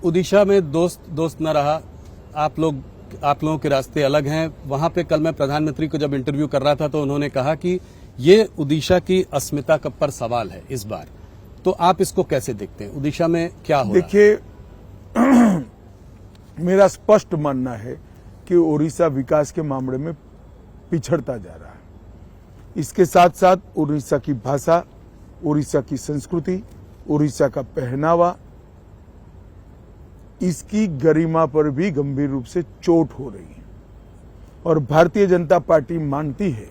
उड़ीसा में दोस्त न रहा, आप लोगों के रास्ते अलग हैं। वहां पे कल मैं प्रधानमंत्री को जब इंटरव्यू कर रहा था तो उन्होंने कहा कि ये उड़ीसा की अस्मिता पर सवाल है इस बार। तो आप इसको कैसे देखते हैं? उड़ीसा में क्या हो रहा है? देखिए, मेरा स्पष्ट मानना है कि उड़ीसा विकास के मामले में पिछड़ता जा रहा है। इसके साथ साथ उड़ीसा की भाषा, उड़ीसा की संस्कृति, उड़ीसा का पहनावा, इसकी गरिमा पर भी गंभीर रूप से चोट हो रही है। और भारतीय जनता पार्टी मानती है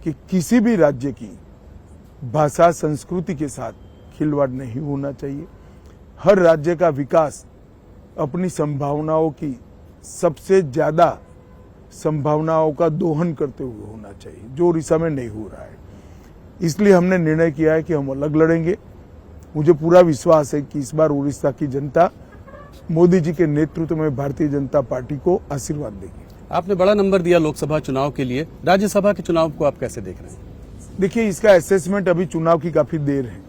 कि किसी भी राज्य की भाषा, संस्कृति के साथ खिलवाड़ नहीं होना चाहिए। हर राज्य का विकास अपनी संभावनाओं की सबसे ज्यादा संभावनाओं का दोहन करते हुए होना चाहिए, जो उड़ीसा में नहीं हो रहा है। इसलिए हमने निर्णय किया है कि हम अलग लड़ेंगे। मुझे पूरा विश्वास है कि इस बार उड़ीसा की जनता मोदी जी के नेतृत्व में भारतीय जनता पार्टी को आशीर्वाद देगी। आपने बड़ा नंबर दिया लोकसभा चुनाव के लिए, राज्यसभा के चुनाव को आप कैसे देख रहे हैं? देखिए, इसका असेसमेंट अभी चुनाव की काफी देर है।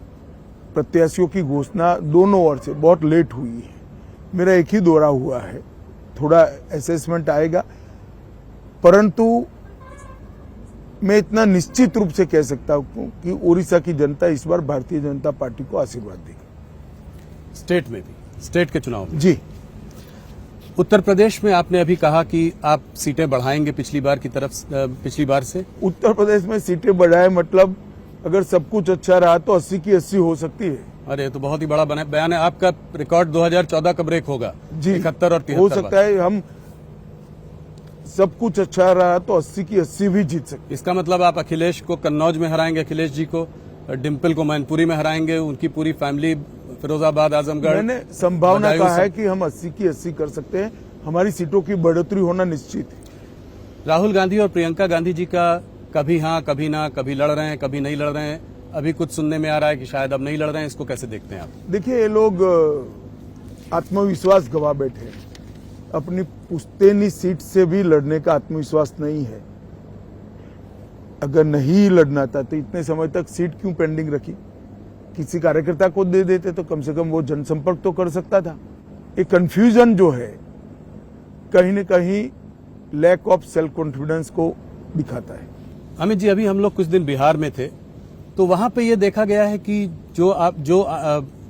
प्रत्याशियों की घोषणा दोनों ओर से बहुत लेट हुई है। मेरा एक ही दौरा हुआ है, थोड़ा असेसमेंट आएगा, परंतु मैं इतना निश्चित रूप से कह सकता हूं कि उड़ीसा की जनता इस बार भारतीय जनता पार्टी को आशीर्वाद देगी। स्टेट में भी, स्टेट के चुनाव में जी। उत्तर प्रदेश में आपने अभी कहा कि आप सीटें बढ़ाएंगे पिछली बार से। उत्तर प्रदेश में सीटें बढ़ाए मतलब अगर सब कुछ अच्छा रहा तो 80 की 80 हो सकती है। अरे, तो बहुत ही बड़ा बयान है आपका। रिकॉर्ड 2014 का ब्रेक होगा जी, 71 और 73 हो सकता है। हम सब कुछ अच्छा रहा तो 80 की 80 भी जीत सकते। इसका मतलब आप अखिलेश को कन्नौज में हराएंगे, अखिलेश जी को, डिम्पल को मैनपुरी में हराएंगे, उनकी पूरी फैमिली फिरोजाबाद, आजमगढ़। मैंने संभावना कहा है कि हम 80 की 80 कर सकते हैं। हमारी सीटों की बढ़ोतरी होना निश्चित है। राहुल गांधी और प्रियंका गांधी जी का कभी हाँ कभी ना, कभी लड़ रहे हैं कभी नहीं लड़ रहे हैं, अभी कुछ सुनने में आ रहा है कि शायद अब नहीं लड़ रहे हैं। इसको कैसे देखते हैं आप? देखिए, ये लोग आत्मविश्वास गवा बैठे हैं। अपनी पुश्तैनी सीट से भी लड़ने का आत्मविश्वास नहीं है। अगर नहीं लड़ना था तो इतने समय तक सीट क्यों पेंडिंग रखी? किसी कार्यकर्ता को दे देते तो कम से कम वो जनसंपर्क तो कर सकता था। ये कंफ्यूजन जो है कहीं न कहीं लैक ऑफ सेल्फ कॉन्फिडेंस को दिखाता है। अमित जी, अभी हम लोग कुछ दिन बिहार में थे तो वहां पे ये देखा गया है कि जो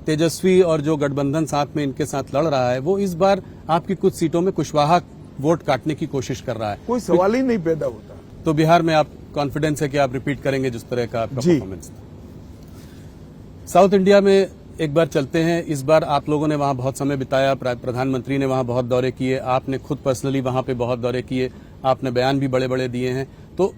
तेजस्वी और जो गठबंधन साथ में इनके साथ लड़ रहा है वो इस बार आपकी कुछ सीटों में कुशवाहा वोट काटने की कोशिश कर रहा है। कोई सवाल ही नहीं पैदा होता। तो बिहार में आप कॉन्फिडेंस है कि आप रिपीट करेंगे जिस तरह का आपका परफॉर्मेंस था? साउथ इंडिया में एक बार चलते हैं। इस बार आप लोगों ने वहां बहुत समय बिताया, प्रधानमंत्री ने वहां बहुत दौरे किए, आपने खुद पर्सनली वहां पे बहुत दौरे किए, आपने बयान भी बड़े बड़े दिए हैं। तो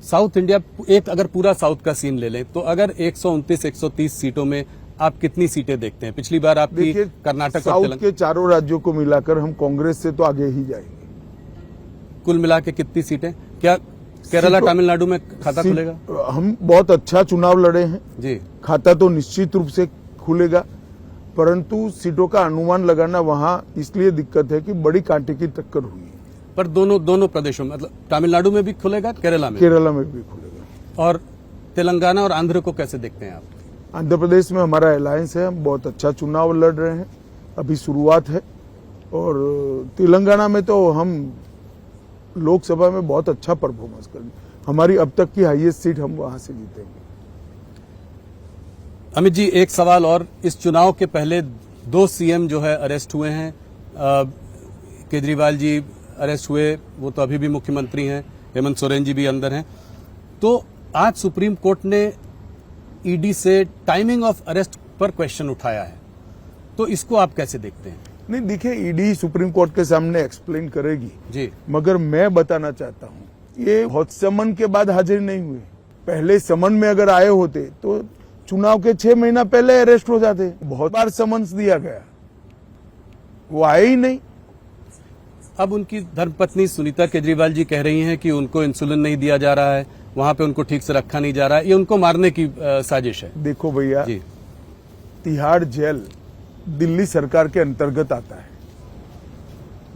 साउथ इंडिया, एक अगर पूरा साउथ का सीन ले लें तो अगर 129-130 सीटों में आप कितनी सीटें देखते हैं? पिछली बार आपकी कर्नाटक और साउथ के चारों राज्यों को मिलाकर हम कांग्रेस से तो आगे ही जाएंगे। कुल मिला के कितनी सीटें? क्या केरला, तमिलनाडु में खाता खुलेगा? हम बहुत अच्छा चुनाव लड़े हैं जी, खाता तो निश्चित रूप से खुलेगा, परंतु सीटों का अनुमान लगाना वहां इसलिए दिक्कत है कि बड़ी कांटे की टक्कर हुई है। पर दोनों प्रदेशों में, मतलब तमिलनाडु में भी खुलेगा, केरला में भी खुलेगा। और तेलंगाना और आंध्र को कैसे देखते हैं आप? आंध्र प्रदेश में हमारा अलायंस है, हम बहुत अच्छा चुनाव लड़ रहे हैं, अभी शुरुआत है। और तेलंगाना में तो हम लोकसभा में बहुत अच्छा परफॉर्मेंस करेंगे। हमारी अब तक की हाईएस्ट सीट हम वहां से जीतेंगे। अमित जी, एक सवाल और, इस चुनाव के पहले 2 सीएम जो है अरेस्ट हुए हैं। केजरीवाल जी अरेस्ट हुए, वो तो अभी भी मुख्यमंत्री हैं, हेमंत सोरेन जी भी अंदर हैं। तो आज सुप्रीम कोर्ट ने ईडी से टाइमिंग ऑफ अरेस्ट पर क्वेश्चन उठाया है, तो इसको आप कैसे देखते हैं? नहीं, देखिए, ईडी सुप्रीम कोर्ट के सामने एक्सप्लेन करेगी जी, मगर मैं बताना चाहता हूं, ये बहुत समन के बाद हाजिर नहीं हुए। पहले समन में अगर आए होते तो चुनाव के 6 महीना पहले अरेस्ट हो जाते। बहुत बार समन्स दिया गया, वो आए ही नहीं। अब उनकी धर्मपत्नी सुनीता केजरीवाल जी कह रही हैं कि उनको इंसुलिन नहीं दिया जा रहा है, वहां पे उनको ठीक से रखा नहीं जा रहा है, ये उनको मारने की साजिश है। देखो भैया, तिहाड़ जेल दिल्ली सरकार के अंतर्गत आता है,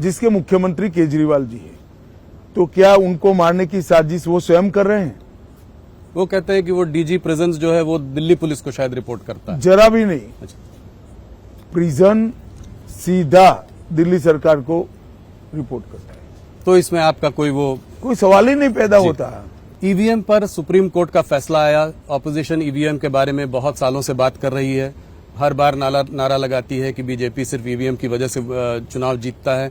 जिसके मुख्यमंत्री केजरीवाल जी है। तो क्या उनको मारने की साजिश वो स्वयं कर रहे हैं? वो कहते हैं कि वो डीजी प्रिजन्स जो है वो दिल्ली पुलिस को शायद रिपोर्ट करता है। जरा भी नहीं। अच्छा। प्रिजन सीधा दिल्ली सरकार को रिपोर्ट करता है। तो इसमें आपका कोई सवाल ही नहीं पैदा होता। ईवीएम पर सुप्रीम कोर्ट का फैसला आया। ऑपोजिशन ईवीएम के बारे में बहुत सालों से बात कर रही है, हर बार नारा लगाती है कि बीजेपी सिर्फ ईवीएम की वजह से चुनाव जीतता है।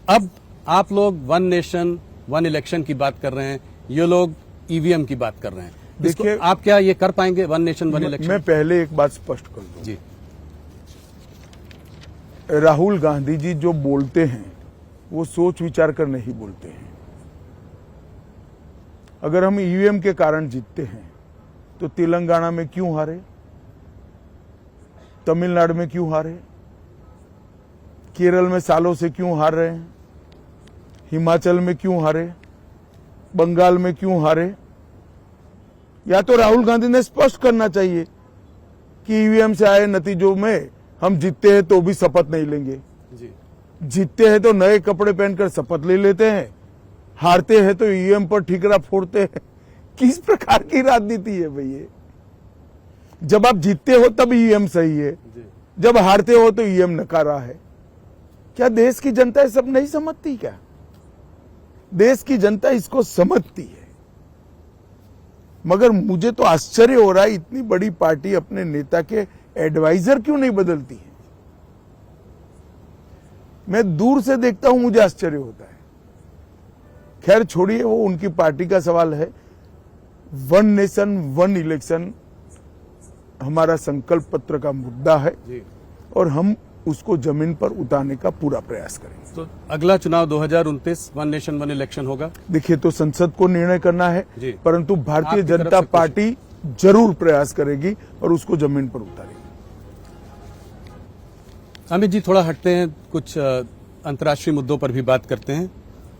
अब आप लोग वन नेशन वन इलेक्शन की बात कर रहे हैं, ये लोग ईवीएम की बात कर रहे हैं। देखिए, आप क्या ये कर पाएंगे वन नेशन वन इलेक्शन? मैं पहले एक बात स्पष्ट कर दूं। जी, राहुल गांधी जी जो बोलते हैं वो सोच विचार कर नहीं बोलते हैं। अगर हम ईवीएम के कारण जीतते हैं तो तेलंगाना में क्यों हारे, तमिलनाडु में क्यों हारे, केरल में सालों से क्यों हार रहे हैं, हिमाचल में क्यों हारे, बंगाल में क्यों हारे? या तो राहुल गांधी ने स्पष्ट करना चाहिए कि ईवीएम से आए नतीजों में हम जीतते हैं तो भी शपथ नहीं लेंगे। जी, जीतते हैं तो नए कपड़े पहनकर शपथ ले लेते हैं, हारते हैं तो ईवीएम पर ठीकरा फोड़ते हैं। किस प्रकार की राजनीति है भैया? जब आप जीतते हो तब ईवीएम सही है, जब हारते हो तो ईवीएम नकारा है। क्या देश की जनता ये सब नहीं समझती? क्या देश की जनता इसको समझती है? मगर मुझे तो आश्चर्य हो रहा है, इतनी बड़ी पार्टी अपने नेता के एडवाइजर क्यों नहीं बदलती है? मैं दूर से देखता हूं, मुझे आश्चर्य होता है। खैर छोड़िए, वो उनकी पार्टी का सवाल है। वन नेशन वन इलेक्शन हमारा संकल्प पत्र का मुद्दा है और हम उसको जमीन पर उतारने का पूरा प्रयास करेंगे। तो अगला चुनाव 2029 वन नेशन वन इलेक्शन होगा। देखिए, तो संसद को निर्णय करना है, परंतु भारतीय आपकी तरफ जनता से पार्टी जरूर प्रयास करेगी और उसको जमीन पर उतारेगी। अमित जी, थोड़ा हटते हैं, कुछ अंतर्राष्ट्रीय मुद्दों पर भी बात करते हैं।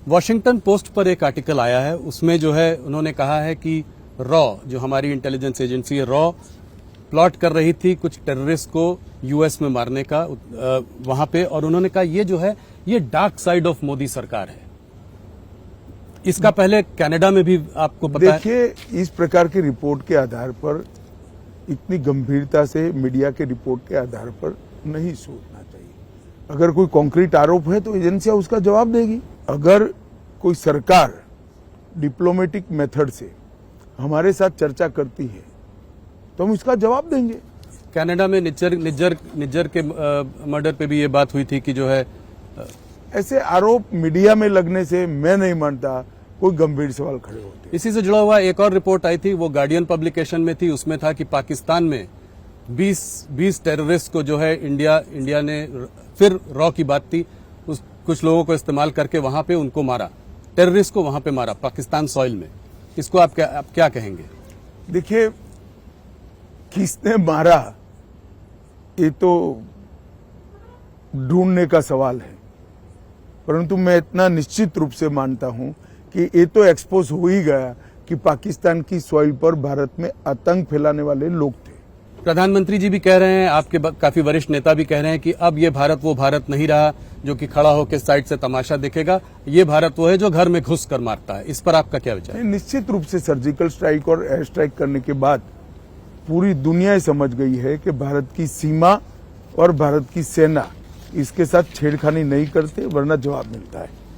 वॉशिंगटन पोस्ट पर एक आर्टिकल आया है, उसमें जो है उन्होंने कहा है कि रॉ, जो हमारी इंटेलिजेंस एजेंसी है, रॉ प्लॉट कर रही थी कुछ टेररिस्ट को यूएस में मारने का वहां पे, और उन्होंने कहा ये जो है ये डार्क साइड ऑफ मोदी सरकार है। इसका पहले कनाडा में भी आपको पता है। देखिए, इस प्रकार की रिपोर्ट के आधार पर, इतनी गंभीरता से मीडिया के रिपोर्ट के आधार पर नहीं सोचना चाहिए। अगर कोई कॉन्क्रीट आरोप है तो एजेंसियां उसका जवाब देगी। अगर कोई सरकार डिप्लोमेटिक मेथड से हमारे साथ चर्चा करती है तो हम इसका जवाब देंगे। कनाडा में निज्जर के मर्डर पे भी ये बात हुई थी कि जो है ऐसे आरोप मीडिया में लगने से मैं नहीं मानता कोई गंभीर सवाल खड़े होते। इसी से जुड़ा हुआ एक और रिपोर्ट आई थी, वो गार्डियन पब्लिकेशन में थी। उसमें था कि पाकिस्तान में 20 टेररिस्ट को जो है इंडिया ने, फिर रॉ की बात थी, कुछ लोगों को इस्तेमाल करके वहां पे उनको मारा, टेररिस्ट को वहां पे मारा पाकिस्तान सॉइल में। इसको आप क्या कहेंगे? देखिए, किसने मारा ये तो ढूंढने का सवाल है, परंतु मैं इतना निश्चित रूप से मानता हूं कि ये तो एक्सपोज हो ही गया कि पाकिस्तान की सॉइल पर भारत में आतंक फैलाने वाले लोग थे। प्रधानमंत्री जी भी कह रहे हैं, आपके काफी वरिष्ठ नेता भी कह रहे हैं कि अब ये भारत वो भारत नहीं रहा जो कि खड़ा होकर साइड से तमाशा देखेगा। ये भारत वो है जो घर में घुस कर मारता है। इस पर आपका क्या विचार है? निश्चित रूप से सर्जिकल स्ट्राइक और एयर स्ट्राइक करने के बाद पूरी दुनिया समझ गई है कि भारत की सीमा और भारत की सेना इसके साथ छेड़खानी नहीं करते, वरना जवाब मिलता है।